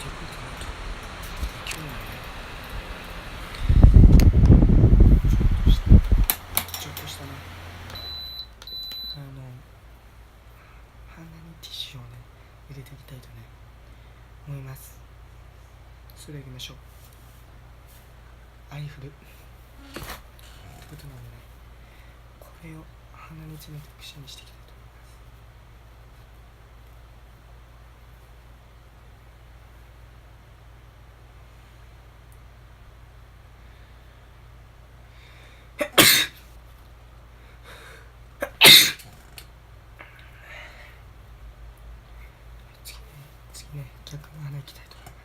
今日はね、ちょっとしたね、鼻にティッシュをね、入れていきたいとね、思います。それでは行きましょう。アイフル。ということなのでね、これを鼻に詰めて口にしていきたいと思います。次ね、逆の鼻いきたいと思います。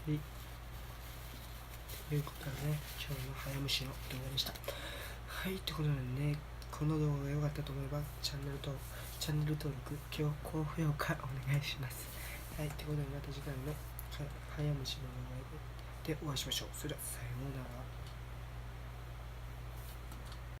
はい、ということでね、今日の早虫の動画でした。はい、ということでね、この動画が良かったと思えばチャンネル登録、高評価お願いします。はい、ということでまた次回の早虫の動画でお会いしましょう。それではさようなら。